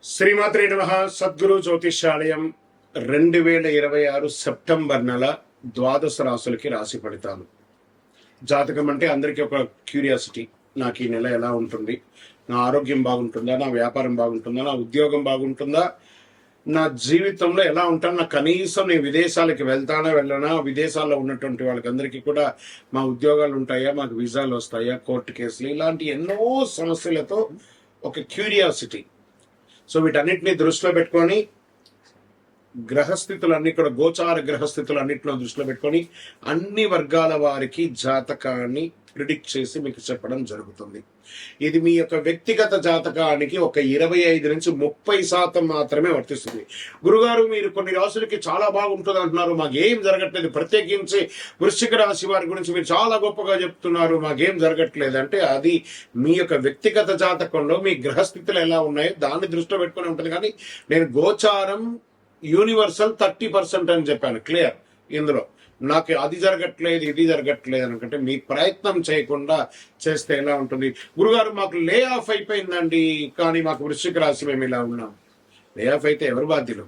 శ్రీమాత్రే నమః. సద్గురు జ్యోతిష్యాలయం 2026 సెప్టెంబర్ నెల ద్వాదశ రాశులకి రాశి ఫలితాలు. జాతకం అంటే అందరికీ ఒక క్యూరియాసిటీ. నాకు ఈ నెల ఎలా ఉంటుంది, నా ఆరోగ్యం బాగుంటుందా, నా వ్యాపారం బాగుంటుందా, నా ఉద్యోగం బాగుంటుందా, నా జీవితంలో ఎలా ఉంటాను, నా కనీసం నేను విదేశాలకి వెళ్తానా వెళ్ళనా, విదేశాల్లో ఉన్నటువంటి వాళ్ళకి అందరికీ కూడా మా ఉద్యోగాలు ఉంటాయా, మాకు వీసాలు వస్తాయా, కోర్టు కేసులు, ఇలాంటి ఎన్నో సమస్యలతో ఒక క్యూరియాసిటీ. సో వీటన్నిటిని దృష్టిలో పెట్టుకొని గ్రహస్థితులన్నీ కూడా గోచార గ్రహస్థితులన్నింటిలో దృష్టిలో పెట్టుకొని అన్ని వర్గాల వారికి జాతకాన్ని ప్రిడిక్ట్ చేసి మీకు చెప్పడం జరుగుతుంది. ఇది మీ యొక్క వ్యక్తిగత జాతకానికి ఒక 25 నుంచి 30% మాత్రమే వర్తిస్తుంది. గురుగారు, మీరు కొన్ని రాశులకి చాలా బాగుంటుంది అంటున్నారు, మాకేం జరగట్లేదు, ప్రత్యేకించి వృశ్చిక రాశి వారి గురించి మీరు చాలా గొప్పగా చెప్తున్నారు, మాకేం జరగట్లేదు అంటే అది మీ యొక్క వ్యక్తిగత జాతకంలో మీ గ్రహస్థితులు ఎలా ఉన్నాయో దాన్ని దృష్టిలో పెట్టుకుని ఉంటుంది. కానీ నేను గోచారం యూనివర్సల్ 30% అని చెప్పాను, క్లియర్. ఇందులో నాకు అది జరగట్లేదు ఇది జరగట్లేదు అనుకుంటే మీ ప్రయత్నం చేయకుండా చేస్తే ఎలా ఉంటుంది? గురుగారు, మాకు లే ఆఫ్ అయిపోయిందండి, కానీ మాకు వృశ్చిక రాశి మేము ఇలా ఉన్నాం. లే ఆఫ్ అయితే ఎవరు బాధ్యులు?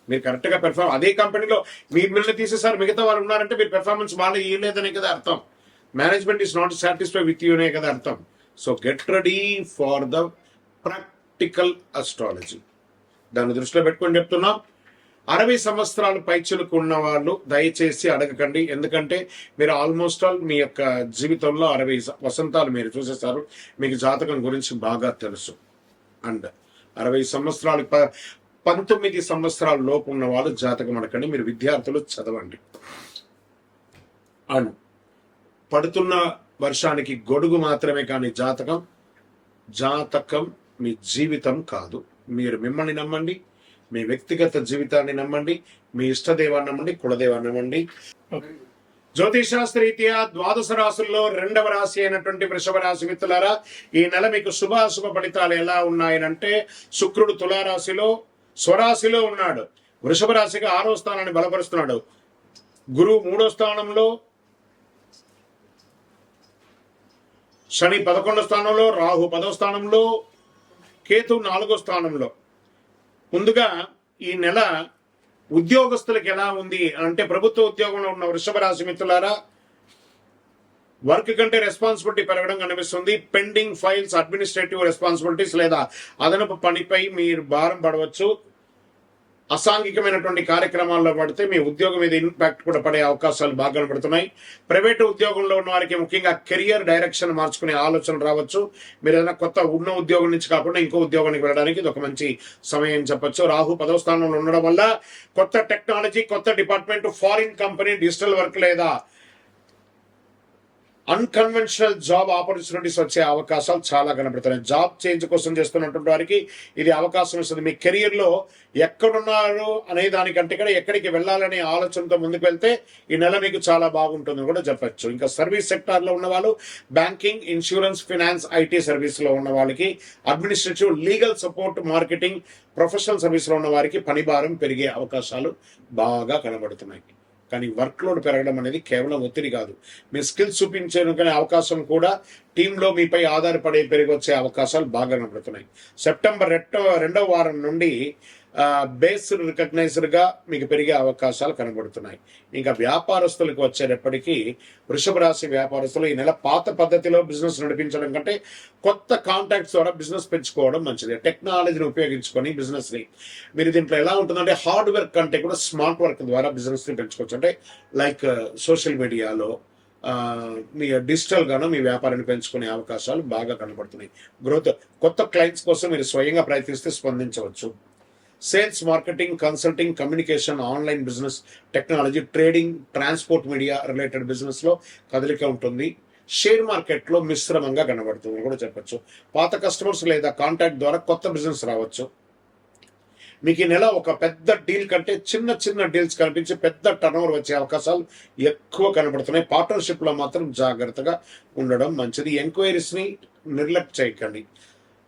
మీరు కరెక్ట్గా పెర్ఫార్మ్, అదే కంపెనీలో మిమ్మల్ని తీసేసారు, మిగతా వాళ్ళు ఉన్నారంటే మీరు పెర్ఫార్మెన్స్ బాగా ఇవ్వలేదనే కదా అర్థం. Management is not satisfy with యూనే కదా అర్థం. So get ready for the practical astrology. దాన్ని దృష్టిలో పెట్టుకొని చెప్తున్నాం. 60 సంవత్సరాలు పైచులకు ఉన్న వాళ్ళు దయచేసి అడగకండి, ఎందుకంటే మీరు ఆల్మోస్ట్ ఆల్ మీ యొక్క జీవితంలో 60 వసంతాలు మీరు చూసేశారు, మీకు జాతకం గురించి బాగా తెలుసు. అండ్ 60 సంవత్సరాలు 19 సంవత్సరాల లోపు ఉన్న వాళ్ళు జాతకం అడగండి, మీరు విద్యార్థులు చదవండి. అండ్ పడుతున్న వర్షానికి గొడుగు మాత్రమే, కానీ జాతకం మీ జీవితం కాదు. మీరు మిమ్మల్ని నమ్మండి, మీ వ్యక్తిగత జీవితాన్ని నమ్మండి, మీ ఇష్టదేవాన్ని నమ్మండి, కులదేవాన్ని నమ్మండి. జ్యోతిషాస్త్రరీత్యా ద్వాదశ రాశుల్లో 2వ రాశి అయినటువంటి వృషభ రాశి మిత్రులారా, ఈ నెల మీకు శుభాశుభ ఫలితాలు ఎలా ఉన్నాయనంటే, శుక్రుడు తులారాశిలో స్వరాశిలో ఉన్నాడు, వృషభ రాశికి 6వ స్థానాన్ని బలపరుస్తున్నాడు. గురువు 3వ స్థానంలో, శని 11వ స్థానంలో, రాహు 10వ స్థానంలో, కేతు 4వ స్థానంలో. ముందుగా ఈ నెల ఉద్యోగస్తులకు ఎలా ఉంది అంటే, ప్రభుత్వ ఉద్యోగంలో ఉన్న వృషభ రాశి మిత్రులారా, వర్క్ కంటే రెస్పాన్సిబిలిటీ పెరగడం కనిపిస్తుంది. పెండింగ్ ఫైల్స్, అడ్మినిస్ట్రేటివ్ రెస్పాన్సిబిలిటీస్ లేదా అదనపు పనిపై మీరు భారం పడవచ్చు. అసాంఘికమైనటువంటి కార్యక్రమాల్లో పడితే మీ ఉద్యోగం మీద ఇంపాక్ట్ కూడా పడే అవకాశాలు బాగా కనబడుతున్నాయి. ప్రైవేటు ఉద్యోగంలో ఉన్న వారికి ముఖ్యంగా కెరియర్ డైరెక్షన్ మార్చుకునే ఆలోచన రావచ్చు. మీరు ఏదైనా కొత్త ఉన్న ఉద్యోగం నుంచి కాకుండా ఇంకో ఉద్యోగానికి వెళ్ళడానికి ఇది ఒక మంచి సమయం చెప్పొచ్చు. రాహు 10వ స్థానంలో ఉండడం వల్ల కొత్త టెక్నాలజీ, కొత్త department, foreign company, digital work లేదా అన్కన్వెన్షనల్ జాబ్ ఆపర్చునిటీస్ వచ్చే అవకాశాలు చాలా కనబడుతున్నాయి. జాబ్ చేంజ్ కోసం చేస్తున్నటువంటి వారికి ఇది అవకాశం ఇస్తుంది. మీ కెరియర్లో ఎక్కడున్నారు అనే దానికంటే కూడా ఎక్కడికి వెళ్ళాలనే ఆలోచనతో ముందుకు వెళ్తే ఈ నెల మీకు చాలా బాగుంటుందని కూడా చెప్పచ్చు. ఇంకా సర్వీస్ సెక్టార్లో ఉన్న వాళ్ళు, బ్యాంకింగ్, ఇన్సూరెన్స్, ఫినాన్స్, ఐటీ సర్వీస్లో ఉన్న వాళ్ళకి, administrative, legal support, marketing, professional సర్వీస్లో ఉన్న వారికి పని భారం పెరిగే అవకాశాలు బాగా కనబడుతున్నాయి. కానీ వర్క్ లోడ్ పెరగడం అనేది కేవలం ఒత్తిడి కాదు, మీ స్కిల్స్ చూపించుకునే అవకాశం కూడా టీంలో మీపై ఆధారపడి పెరిగి వచ్చే అవకాశాలు బాగా కనబడుతున్నాయి. సెప్టెంబర్ 2వ వారం నుండి బేస్ రికగ్నైజర్గా మీకు పెరిగే అవకాశాలు కనబడుతున్నాయి. ఇంకా వ్యాపారస్తులకు వచ్చేటప్పటికీ వృషభ రాశి వ్యాపారస్తులు ఈ నెల పాత పద్ధతిలో బిజినెస్ నడిపించడం కంటే కొత్త కాంటాక్ట్స్ ద్వారా బిజినెస్ పెంచుకోవడం మంచిది. టెక్నాలజీని ఉపయోగించుకొని బిజినెస్ని మీరు దీంట్లో ఎలా ఉంటుందంటే, హార్డ్ వర్క్ కంటే కూడా స్మార్ట్ వర్క్ ద్వారా బిజినెస్ని పెంచుకోవచ్చు. అంటే లైక్ సోషల్ మీడియాలో మీ డిజిటల్ గాను మీ వ్యాపారాన్ని పెంచుకునే అవకాశాలు బాగా కనబడుతున్నాయి. గ్రోత్, కొత్త క్లయింట్స్ కోసం మీరు స్వయంగా ప్రయత్నిస్తే స్పందించవచ్చు. Sales, marketing, consulting, communication, online business, technology, trading, transport, media related బిజినెస్లో కదలిక ఉంటుంది. షేర్ మార్కెట్లో మిశ్రమంగా కనబడుతుంది కూడా చెప్పచ్చు. పాత కస్టమర్స్ లేదా కాంటాక్ట్ ద్వారా కొత్త బిజినెస్ రావచ్చు. మీకు ఈ నెల ఒక పెద్ద డీల్ కంటే చిన్న డీల్స్ కనిపించి పెద్ద టర్నోవర్ వచ్చే అవకాశాలు ఎక్కువ కనబడుతున్నాయి. పార్ట్నర్షిప్లో మాత్రం జాగ్రత్తగా ఉండడం మంచిది. ఎంక్వైరీస్ని నిర్లక్ష్యం చేయకండి.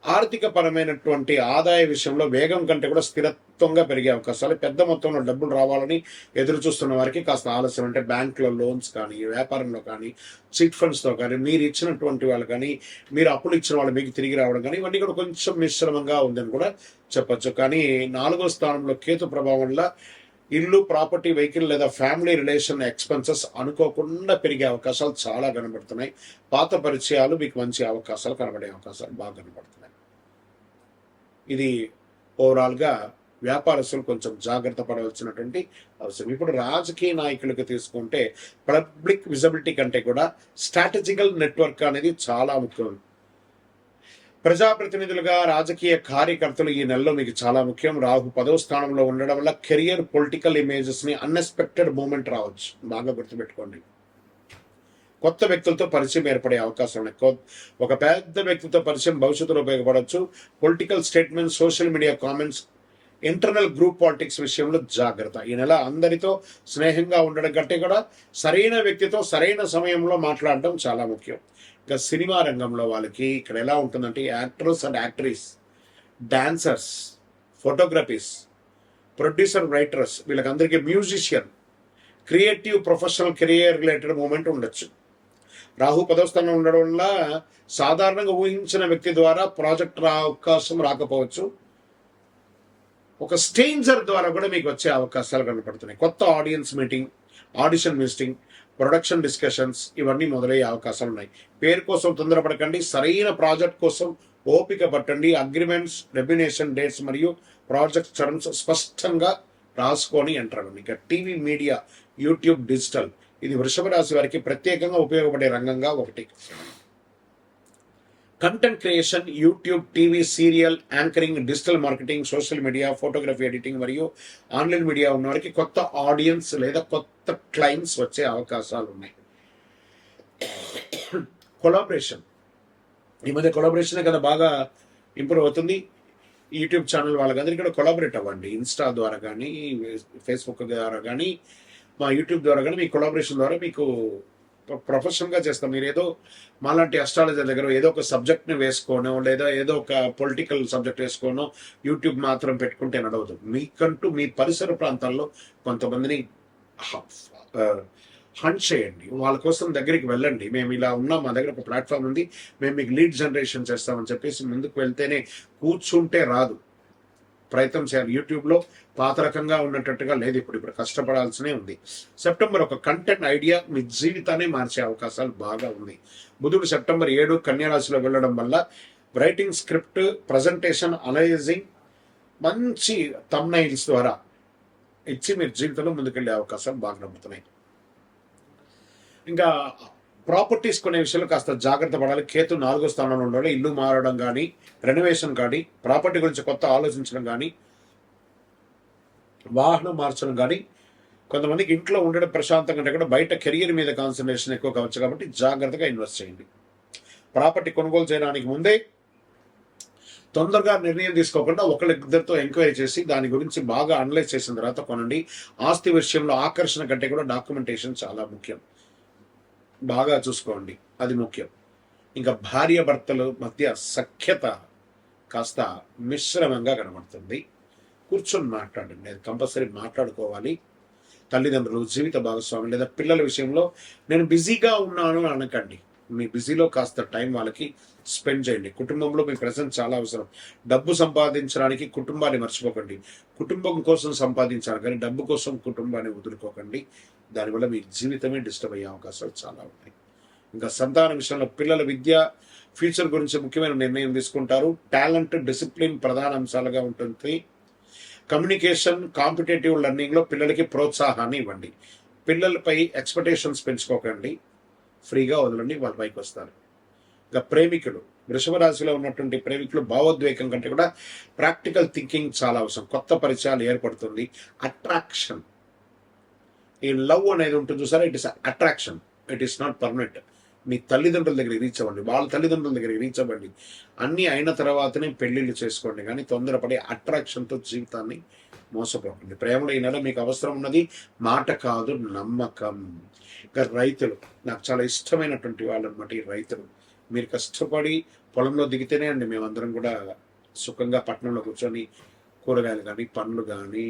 ఆర్థిక పరమైనటువంటి ఆదాయ విషయంలో వేగం కంటే కూడా స్థిరత్వంగా పెరిగే అవకాశాలు, పెద్ద మొత్తంలో డబ్బులు రావాలని ఎదురు చూస్తున్న వారికి కాస్త ఆలస్యం. అంటే బ్యాంకులో లోన్స్ కానీ, వ్యాపారంలో కానీ, చిట్ ఫండ్స్తో కానీ, మీరు ఇచ్చినటువంటి వాళ్ళు కానీ, మీరు అప్పులు ఇచ్చిన వాళ్ళు మీకు తిరిగి రావడం కానీ, ఇవన్నీ కూడా కొంచెం మిశ్రమంగా ఉందని కూడా చెప్పచ్చు. కానీ 4వ స్థానంలో కేతు ప్రభావం వల్ల ఇల్లు, ప్రాపర్టీ, వెహికల్ లేదా ఫ్యామిలీ రిలేషన్ ఎక్స్పెన్సెస్ అనుకోకుండా పెరిగే అవకాశాలు చాలా కనబడుతున్నాయి. పాత పరిచయాలు మీకు మంచి అవకాశాలు కనబడే అవకాశాలు బాగా కనబడుతున్నాయి. ఇది ఓవరాల్గా వ్యాపారస్తులు కొంచెం జాగ్రత్త పడవలసినటువంటి అవసరం. ఇప్పుడు రాజకీయ నాయకులకు తీసుకుంటే పబ్లిక్ విజిబిలిటీ కంటే కూడా స్ట్రాటజికల్ నెట్వర్క్ అనేది చాలా ముఖ్యం. ప్రజాప్రతినిధులుగా రాజకీయ కార్యకర్తలు ఈ నెలలో మీకు చాలా ముఖ్యం. రాహు 10వ స్థానంలో ఉండడం వల్ల కెరియర్, పొలిటికల్ ఇమేజెస్ ని అన్ఎక్స్పెక్టెడ్ మూమెంట్ రావచ్చు. బాగా గుర్తుపెట్టుకోండి. కొత్త వ్యక్తులతో పరిచయం ఏర్పడే అవకాశం ఉన్నాయి. ఒక పెద్ద వ్యక్తితో పరిచయం భవిష్యత్తులో ఉపయోగపడవచ్చు. Political statements, social media comments, internal group politics విషయంలో జాగ్రత్త. ఈ నెల అందరితో స్నేహంగా ఉండడం కంటే కూడా సరైన వ్యక్తితో సరైన సమయంలో మాట్లాడడం చాలా ముఖ్యం. ఇంకా సినిమా రంగంలో వాళ్ళకి ఇక్కడ ఎలా ఉంటుందంటే actors and actress, dancers, photographies, producer, writers, వీళ్ళకందరికీ musician, creative, professional career related moment ఉండొచ్చు. రాహు 10వ స్థానంలో ఉండడం వల్ల సాధారణంగా ఊహించిన వ్యక్తి ద్వారా ప్రాజెక్ట్ అవకాశం రాకపోవచ్చు. ఒక స్ట్రేంజర్ ద్వారా కూడా మీకు వచ్చే అవకాశాలు కనపడుతున్నాయి. కొత్త audience meeting, audition meeting, production discussions ఇవన్నీ మొదలయ్యే అవకాశాలు ఉన్నాయి. పేరు కోసం తొందరపడకండి. సరైన ప్రాజెక్ట్ కోసం ఓపిక పట్టండి. అగ్రిమెంట్స్, రెమ్యునేషన్ డేట్స్ మరియు ప్రాజెక్ట్ టర్మ్స్ స్పష్టంగా రాసుకొని ఎంటర్ అవ్వండి. ఇక టీవీ, మీడియా, యూట్యూబ్, డిజిటల్ ఇది వృషభ రాశి వారికి ప్రత్యేకంగా ఉపయోగపడే రంగంగా ఒకటి. Content creation, YouTube, TV, serial anchoring, digital marketing, social media, photography editing మరియు ఆన్లైన్ మీడియా ఉన్న వారికి కొత్త ఆడియన్స్ లేదా కొత్త క్లయింట్స్ వచ్చే అవకాశాలు ఉన్నాయి. కొలాబరేషన్, ఈ మధ్య కొలాబరేషన్ కదా బాగా ఇంప్రూవ్ అవుతుంది. యూట్యూబ్ ఛానల్ వాళ్ళకందరికీ కూడా కొలాబరేట్ అవ్వండి. ఇన్స్టా ద్వారా కానీ, ఫేస్బుక్ ద్వారా కానీ, మా యూట్యూబ్ ద్వారా కానీ మీ కొలాబరేషన్ ద్వారా మీకు ప్రొఫెషనల్గా చేస్తాం. మీరు ఏదో మాలాంటి అస్ట్రాలజర్ దగ్గర ఏదో ఒక సబ్జెక్ట్ని వేసుకోనో లేదా ఏదో ఒక పొలిటికల్ సబ్జెక్ట్ వేసుకోనో యూట్యూబ్ మాత్రం పెట్టుకుంటే నడవదు. మీకంటూ మీ పరిసర ప్రాంతాల్లో కొంతమందిని హంట్ చేయండి. వాళ్ళ కోసం దగ్గరికి వెళ్ళండి. మేము ఇలా ఉన్నాం, మా దగ్గర ఒక ప్లాట్ఫామ్ ఉంది, మేము మీకు లీడ్ జనరేషన్ చేస్తామని చెప్పేసి ముందుకు వెళ్తేనే కూర్చుంటే రాదు. ప్రయత్నం చేయాలి. యూట్యూబ్లో పాత రకంగా ఉన్నట్టుగా లేదు. ఇప్పుడు కష్టపడాల్సినే ఉంది. సెప్టెంబర్ ఒక కంటెంట్ ఐడియా మీ జీవితాన్ని మార్చే అవకాశాలు బాగా ఉంది. బుధుడు సెప్టెంబర్ 7 కన్యారాశిలో వెళ్ళడం వల్ల రైటింగ్, స్క్రిప్ట్, ప్రజెంటేషన్, అనలైజింగ్, మంచి థంబ్నైల్స్ ద్వారా ఇచ్చి మీరు జీవితంలో ముందుకెళ్లే అవకాశాలు బాగా నమ్ముతున్నాయి. ఇంకా ప్రాపర్టీస్ కొనే విషయంలో కాస్త జాగ్రత్త పడాలి. కేతు 4వ స్థానంలో ఉండాలి. ఇల్లు మారడం కానీ, రెనోవేషన్ కానీ, ప్రాపర్టీ గురించి కొత్త ఆలోచించడం కానీ, వాహనం మార్చడం కానీ, కొంతమందికి ఇంట్లో ఉండడం ప్రశాంతంగా కంటే కూడా బయట కెరియర్ మీద కాన్సన్ట్రేషన్ ఎక్కువ కావచ్చు. కాబట్టి జాగ్రత్తగా ఇన్వెస్ట్ చేయండి. ప్రాపర్టీ కొనుగోలు చేయడానికి ముందే తొందరగా నిర్ణయం తీసుకోకుండా ఒకరిద్దరితో ఎంక్వైరీ చేసి దాని గురించి బాగా అనలైజ్ చేసిన తర్వాత కొనండి. ఆస్తి విషయంలో ఆకర్షణ కంటే కూడా డాక్యుమెంటేషన్ చాలా ముఖ్యం. బాగా చూసుకోండి, అది ముఖ్యం. ఇంకా భార్య భర్తల మధ్య సఖ్యత కాస్త మిశ్రమంగా కనబడుతుంది. కూర్చొని మాట్లాడండి, అది కంపల్సరీ మాట్లాడుకోవాలి. తల్లిదండ్రులు, జీవిత భాగస్వామి లేదా పిల్లల విషయంలో నేను బిజీగా ఉన్నాను అనకండి. మీ బిజీలో కాస్త టైం వాళ్ళకి స్పెండ్ చేయండి. కుటుంబంలో మీ ప్రెసెన్స్ చాలా అవసరం. డబ్బు సంపాదించడానికి కుటుంబాన్ని మర్చిపోకండి. కుటుంబం కోసం సంపాదించాలి కానీ డబ్బు కోసం కుటుంబాన్ని వదులుకోకండి. దానివల్ల మీ జీవితమే డిస్టర్బ్ అయ్యే అవకాశాలు చాలా ఉన్నాయి. ఇంకా సంతాన విషయంలో పిల్లల విద్య, ఫ్యూచర్ గురించి ముఖ్యమైన నిర్ణయం తీసుకుంటారు. టాలెంట్, డిసిప్లిన్ ప్రధాన అంశాలుగా ఉంటుంది. కమ్యూనికేషన్, కాంపిటేటివ్ లెర్నింగ్లో పిల్లలకి ప్రోత్సాహాన్ని ఇవ్వండి. పిల్లలపై ఎక్స్పెక్టేషన్స్ పెంచుకోకండి, ఫ్రీగా వదలండి, వాళ్ళ పైకి వస్తారు. ఇంకా ప్రేమికులు, వృషభ రాశిలో ఉన్నటువంటి ప్రేమికులు భావోద్వేగం కంటే కూడా ప్రాక్టికల్ థింకింగ్ చాలా అవసరం. కొత్త పరిచయాలు ఏర్పడుతుంది. అట్రాక్షన్, ఈ లవ్ అనేది ఉంటుంది చూసారా, it is attraction, it is not permanent. మీ తల్లిదండ్రుల దగ్గరికి రీచ్ అవ్వండి, వాళ్ళ తల్లిదండ్రుల దగ్గరికి రీచ్ అవ్వండి. అన్నీ అయిన తర్వాతనే పెళ్లిళ్ళు చేసుకోండి, కానీ తొందరపడి అట్రాక్షన్తో జీవితాన్ని మోసపోకండి. ప్రేమలో ఈ నెల మీకు అవసరం ఉన్నది మాట కాదు, నమ్మకం. ఇంకా రైతులు, నాకు చాలా ఇష్టమైనటువంటి వాళ్ళు అనమాట ఈ రైతులు. మీరు కష్టపడి పొలంలో దిగితేనే అండి మేమందరం కూడా సుఖంగా పట్టణంలో కూర్చొని కూరగాయలు కానీ పండ్లు కానీ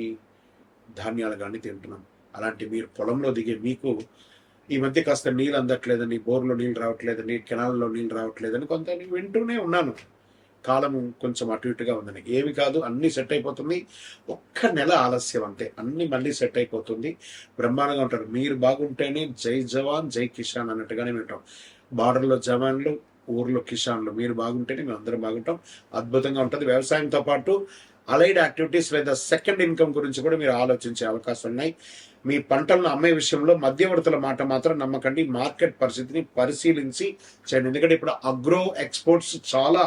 ధాన్యాలు కానీ తింటున్నాం. అలాంటి మీరు పొలంలో దిగే మీకు ఈ మధ్య కాస్త నీళ్ళు అందట్లేదని, బోర్లో నీళ్ళు రావట్లేదని, కెనాల్లో నీళ్ళు రావట్లేదని కొంత వింటూనే ఉన్నాను. కాలం కొంచెం అటు ఇటుగా ఉందని. ఏమి కాదు, అన్నీ సెట్ అయిపోతుంది. ఒక్క నెల ఆలస్యం అంతే, అన్ని మళ్ళీ సెట్ అయిపోతుంది. బ్రహ్మాండంగా ఉంటారు. మీరు బాగుంటేనే జై జవాన్ జై కిసాన్ అన్నట్టుగానే వింటాం. బార్డర్లో జవాన్లు, ఊర్లో కిసాన్లు. మీరు బాగుంటేనే మేము అందరం బాగుంటాం. అద్భుతంగా ఉంటుంది. వ్యవసాయంతో పాటు అలైడ్ యాక్టివిటీస్ లేదా సెకండ్ ఇన్కమ్ గురించి కూడా మీరు ఆలోచించే అవకాశం ఉన్నాయి. మీ పంటలను అమ్మే విషయంలో మధ్యవర్తుల మాట మాత్రం నమ్మకండి. మార్కెట్ పరిస్థితిని పరిశీలించి చేయండి. ఎందుకంటే ఇప్పుడు అగ్రో ఎక్స్పోర్ట్స్ చాలా,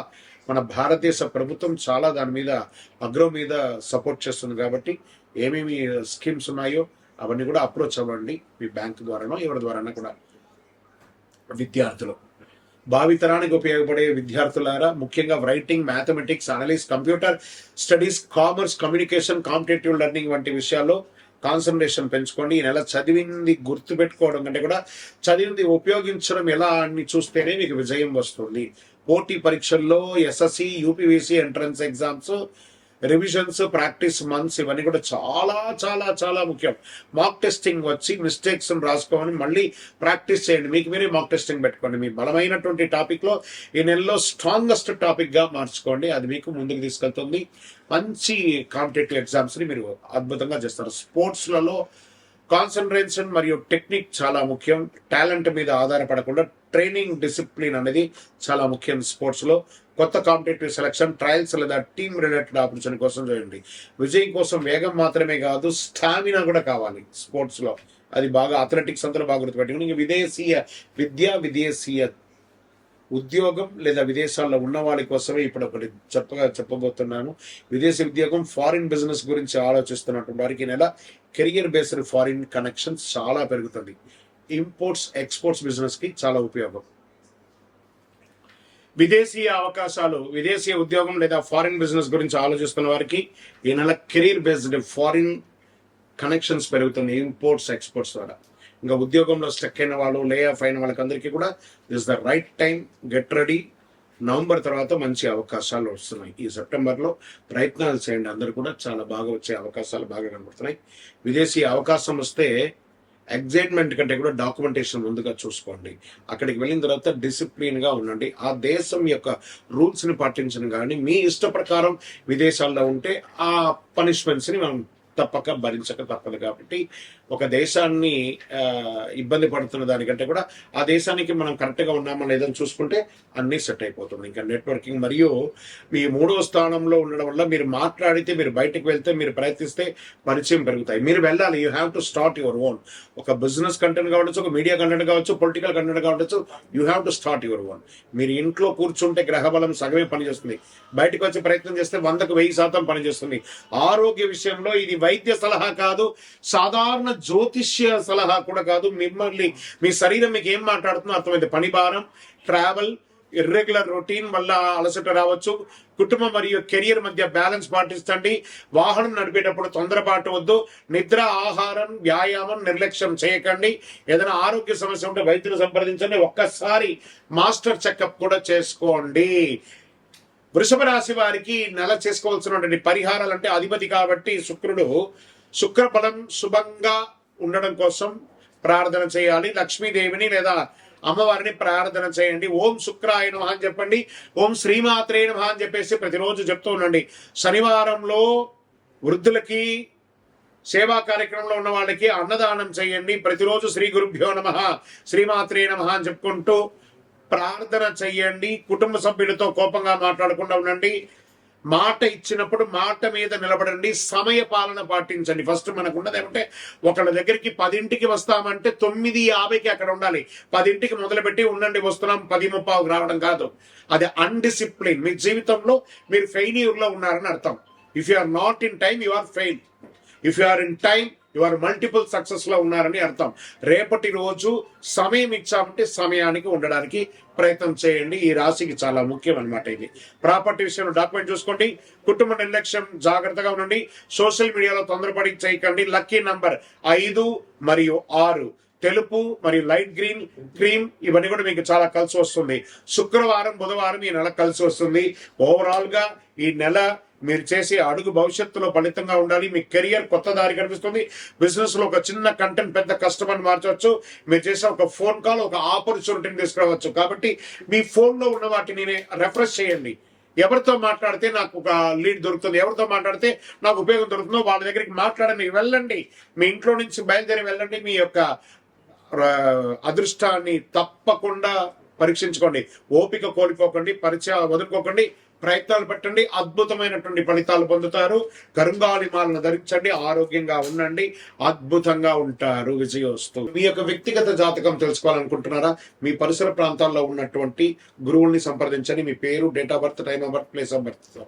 మన భారతదేశ ప్రభుత్వం చాలా దాని మీద అగ్రో మీద సపోర్ట్ చేస్తుంది. కాబట్టి ఏమేమి స్కీమ్స్ ఉన్నాయో అవన్నీ కూడా అప్రోచ్ అవ్వండి. మీ బ్యాంక్ ద్వారానో ఎవరి ద్వారానో కూడా. విద్యార్థులు, భావితరానికి ఉపయోగపడే విద్యార్థులారా, ముఖ్యంగా writing, mathematics, analyst, computer studies, commerce, communication, competitive learning వంటి విషయాల్లో కాన్సన్ట్రేషన్ పెంచుకోండి. ఈ నెల చదివింది గుర్తు పెట్టుకోవడం కంటే కూడా చదివింది ఉపయోగించడం ఎలా అని చూస్తేనే మీకు విజయం వస్తుంది. పోటీ పరీక్షల్లో SSC, UPVC entrance exams, revisions, practice months ఇవన్నీ కూడా చాలా చాలా చాలా ముఖ్యం. మాక్ టెస్టింగ్ వచ్చి మిస్టేక్స్ రాసుకోమని మళ్ళీ ప్రాక్టీస్ చేయండి. మీకు మీరే మాక్ టెస్టింగ్ పెట్టుకోండి. మీ బలమైనటువంటి టాపిక్లో ఈ నెలలో స్ట్రాంగెస్ట్ టాపిక్గా మార్చుకోండి. అది మీకు ముందుకు తీసుకెళ్తుంది. మంచి కాంపిటేటివ్ ఎగ్జామ్స్ని మీరు అద్భుతంగా చేస్తారు. స్పోర్ట్స్లలో కాన్సన్ట్రేషన్ మరియు టెక్నిక్ చాలా ముఖ్యం. టాలెంట్ మీద ఆధారపడకుండా ట్రైనింగ్ డిసిప్లిన్ అనేది చాలా ముఖ్యం. స్పోర్ట్స్లో కొత్త కాంపిటేటివ్ సెలక్షన్, ట్రయల్స్ లేదా టీమ్ రిలేటెడ్ ఆపర్చునిటీ కోసం చేయండి. విజయం కోసం వేగం మాత్రమే కాదు, స్టామినా కూడా కావాలి స్పోర్ట్స్లో. అది బాగా అథ్లెటిక్స్ అందరూ బాగా గుర్తుపెట్టుకుని. ఇంక విదేశీయ విద్య, విదేశీయ ఉద్యోగం లేదా విదేశాల్లో ఉన్న వాళ్ళ కోసమే ఇప్పుడు ఒకటి చెప్పబోతున్నాను. విదేశీ ఉద్యోగం, ఫారిన్ బిజినెస్ గురించి ఆలోచిస్తున్నటువంటి వారికి నెల కెరియర్ బేస్డ్ ఫారిన్ కనెక్షన్స్ చాలా పెరుగుతుంది. ఇంపోర్ట్స్ ఎక్స్పోర్ట్స్ బిజినెస్ కి చాలా ఉపయోగం. విదేశీయ అవకాశాలు, విదేశీయ ఉద్యోగం లేదా ఫారిన్ బిజినెస్ గురించి ఆలోచిస్తున్న వారికి ఈ నెల కెరీర్ బేస్డ్ ఫారిన్ కనెక్షన్స్ పెరుగుతుంది ఇంపోర్ట్స్ ఎక్స్పోర్ట్స్ ద్వారా. ఇంకా ఉద్యోగంలో స్టక్ అయిన వాళ్ళు, లే ఆఫ్ అయిన వాళ్ళకందరికీ కూడా this the right time, get ready. November తర్వాత మంచి అవకాశాలు వస్తున్నాయి. ఈ సెప్టెంబర్లో ప్రయత్నాలు చేయండి. అందరూ కూడా చాలా బాగా వచ్చే అవకాశాలు బాగా కనబడుతున్నాయి. విదేశీ అవకాశం వస్తే ఎగ్జైట్మెంట్ కంటే కూడా డాక్యుమెంటేషన్ ముందుగా చూసుకోండి. అక్కడికి వెళ్ళిన తర్వాత డిసిప్లిన్గా ఉండండి. ఆ దేశం యొక్క రూల్స్ని పాటించడం కానీ మీ ఇష్ట ప్రకారం విదేశాల్లో ఉంటే ఆ పనిష్మెంట్స్ని మనం తప్పక భరించక తప్పదు. కాబట్టి ఒక దేశాన్ని ఇబ్బంది పడుతున్న దానికంటే కూడా ఆ దేశానికి మనం కరెక్ట్గా ఉన్నామా లేదని చూసుకుంటే అన్నీ సెట్ అయిపోతుంది. ఇంకా నెట్వర్కింగ్ మరియు మీ 3వ స్థానంలో ఉండడం వల్ల మీరు మాట్లాడితే, మీరు బయటకు వెళ్తే, మీరు ప్రయత్నిస్తే పరిచయం పెరుగుతాయి. మీరు వెళ్ళాలి. You have to start your own. ఒక బిజినెస్ కంటెంట్ కావచ్చు, ఒక మీడియా కంటెంట్ కావచ్చు, పొలిటికల్ కంటెంట్ కావచ్చు, you have to start your own. మీరు ఇంట్లో కూర్చుంటే గ్రహబలం సగమే పనిచేస్తుంది. బయటకు వచ్చి ప్రయత్నం చేస్తే 100కు 1000% పనిచేస్తుంది. ఆరోగ్య విషయంలో ఇది వైద్య సలహా కాదు, సాధారణ జ్యోతిష్య సలహా కూడా కాదు. మిమ్మల్ని, మీ శరీరం మీకు ఏం మాట్లాడుతుందో అర్థమైంది. పని భారం, ట్రావెల్, ఇర్రెగ్యులర్ రొటీన్ వల్ల అలసట రావచ్చు. కుటుంబం మరియు కెరియర్ మధ్య బ్యాలెన్స్ పాటించండి. వాహనం నడిపేటప్పుడు తొందరపాటు వద్దు. నిద్ర, ఆహారం, వ్యాయామం నిర్లక్ష్యం చేయకండి. ఏదైనా ఆరోగ్య సమస్య ఉంటే వైద్యులు సంప్రదించండి. ఒక్కసారి మాస్టర్ చెకప్ కూడా చేసుకోండి. వృషభ రాశి వారికి నెల చేసుకోవాల్సినటువంటి పరిహారాలు అంటే అధిపతి కాబట్టి శుక్రుడు, శుక్రబలం శుభంగా ఉండడం కోసం ప్రార్థన చేయాలి. లక్ష్మీదేవిని లేదా అమ్మవారిని ప్రార్థన చేయండి. ఓం శుక్రాయ నమః అని చెప్పండి. ఓం శ్రీమాత్రే నమః అని చెప్పేసి ప్రతిరోజు చెప్తూ ఉండండి. శనివారంలో వృద్ధులకి, సేవా కార్యక్రమంలో ఉన్న వాళ్ళకి అన్నదానం చేయండి. ప్రతిరోజు శ్రీ గురుభ్యో నమః, శ్రీమాత్రే నమః అని చెప్పుకుంటూ ప్రార్థన చెయ్యండి. కుటుంబ సభ్యులతో కోపంగా మాట్లాడకుండా ఉండండి. మాట ఇచ్చినప్పుడు మాట మీద నిలబడండి. సమయ పాలన పాటించండి. ఫస్ట్ మనకు ఉన్నది ఏమంటే, ఒకళ్ళ దగ్గరికి 10ంటికి వస్తామంటే 9:50కి అక్కడ ఉండాలి. 10ంటికి మొదలుపెట్టి ఉండండి, వస్తున్నాం 10:30 రావడం కాదు. అది అన్డిసిప్లిన్. మీ జీవితంలో మీరు ఫెయిల్యూర్లో ఉన్నారని అర్థం. If you are not in time, you are fail. If you are in time, you are multiple success లో ఉన్నారని అర్థం. రేపటి రోజు సమయం ఇచ్చామంటే సమయానికి ఉండడానికి ప్రయత్నం చేయండి. ఈ రాశికి చాలా ముఖ్యం అన్నమాట ఇది. ప్రాపర్టీ విషయంలో డాక్యుమెంట్ చూసుకోండి. కుటుంబ నిర్లక్ష్యం, జాగ్రత్తగా ఉండండి. సోషల్ మీడియాలో తొందరపడి చేయకండి. లక్కీ నంబర్ 5 మరియు 6. తెలుపు మరియు లైట్ గ్రీన్, క్రీమ్ ఇవన్నీ కూడా మీకు చాలా కలిసి వస్తుంది. శుక్రవారం బుధవారం ఈ నెల కలిసి వస్తుంది. ఓవరాల్ గా ఈ నెల మీరు చేసే అడుగు భవిష్యత్తులో ఫలితంగా ఉండాలి. మీ కెరియర్ కొత్త దారి కనిపిస్తుంది. బిజినెస్ లో ఒక చిన్న కంటెంట్ పెద్ద కస్టమర్ మార్చవచ్చు. మీరు చేసే ఒక ఫోన్ కాల్ ఒక ఆపర్చునిటీని తీసుకురావచ్చు. కాబట్టి మీ ఫోన్ లో ఉన్న వాటిని రెఫ్రెష్ చేయండి. ఎవరితో మాట్లాడితే నాకు ఒక లీడ్ దొరుకుతుంది, ఎవరితో మాట్లాడితే నాకు ఉపయోగం దొరుకుతుందో వాళ్ళ దగ్గరికి మాట్లాడండి. వెళ్ళండి, మీ ఇంట్లో నుంచి బయలుదేరి వెళ్ళండి. మీ యొక్క అదృష్టాన్ని తప్పకుండా పరీక్షించుకోండి. ఓపిక కోల్పోకండి, పరిచయం వదులుకోకండి, ప్రయత్నాలు పెట్టండి. అద్భుతమైనటువంటి ఫలితాలు పొందుతారు. కరుంగాలి మాలను ధరించండి, ఆరోగ్యంగా ఉండండి, అద్భుతంగా ఉంటారు. విజయోస్తు. మీ యొక్క వ్యక్తిగత జాతకం తెలుసుకోవాలనుకుంటున్నారా? మీ పరిసర ప్రాంతాల్లో ఉన్నటువంటి గురువుల్ని సంప్రదించండి. మీ పేరు, date of birth, time of birth, place of birth.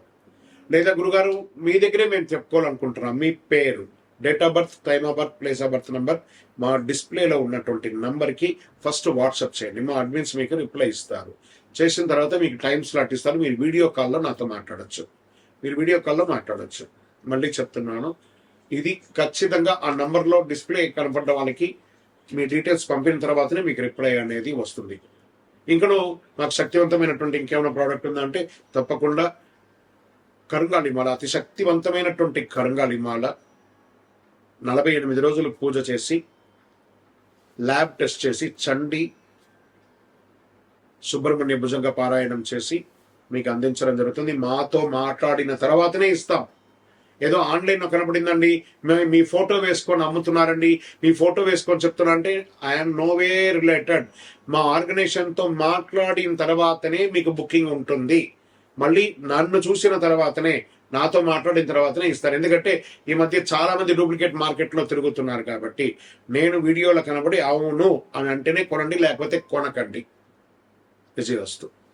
లేదా గురుగారు మీ దగ్గరే మేము చెప్పుకోవాలనుకుంటున్నాం. మీ పేరు, date of birth, time of birth, place of birth number మా డిస్ప్లేలో ఉన్నటువంటి నంబర్కి ఫస్ట్ వాట్సాప్ చేయండి. మా అడ్మిన్స్ మీకు రిప్లై ఇస్తారు. చేసిన తర్వాత మీకు టైం స్లాట్ ఇస్తారు. మీరు వీడియో కాల్లో నాతో మాట్లాడచ్చు. మళ్ళీ చెప్తున్నాను, ఇది ఖచ్చితంగా ఆ నంబర్లో డిస్ప్లే కనపడ్డ వాళ్ళకి మీ డీటెయిల్స్ పంపిన తర్వాతనే మీకు రిప్లై అనేది వస్తుంది. ఇంకను నాకు శక్తివంతమైనటువంటి ఇంకేమైనా ప్రోడక్ట్ ఉందంటే తప్పకుండా కరుంగాలి మాల, అతి శక్తివంతమైనటువంటి కరుంగాలి మాల 48 రోజులు పూజ చేసి ల్యాబ్ టెస్ట్ చేసి చండి సుబ్రహ్మణ్య భుజంగ పారాయణం చేసి మీకు అందించడం జరుగుతుంది. మాతో మాట్లాడిన తర్వాతనే ఇస్తాం. ఏదో ఆన్లైన్లో కనపడిందండి, మీ ఫోటో వేసుకొని అమ్ముతున్నారండి, మీ ఫోటో వేసుకొని చెప్తున్నా అంటే ఐఎమ్ నోవే రిలేటెడ్. మా ఆర్గనైజేషన్తో మాట్లాడిన తర్వాతనే మీకు బుకింగ్ ఉంటుంది. మళ్ళీ నన్ను చూసిన తర్వాతనే, నాతో మాట్లాడిన తర్వాతనే ఇస్తారు. ఎందుకంటే ఈ మధ్య చాలా మంది డూప్లికేట్ మార్కెట్లో తిరుగుతున్నారు. కాబట్టి నేను వీడియోలో కనబడి అవును అని అంటేనే కొనండి, లేకపోతే కొనకండి. విజయవస్తు.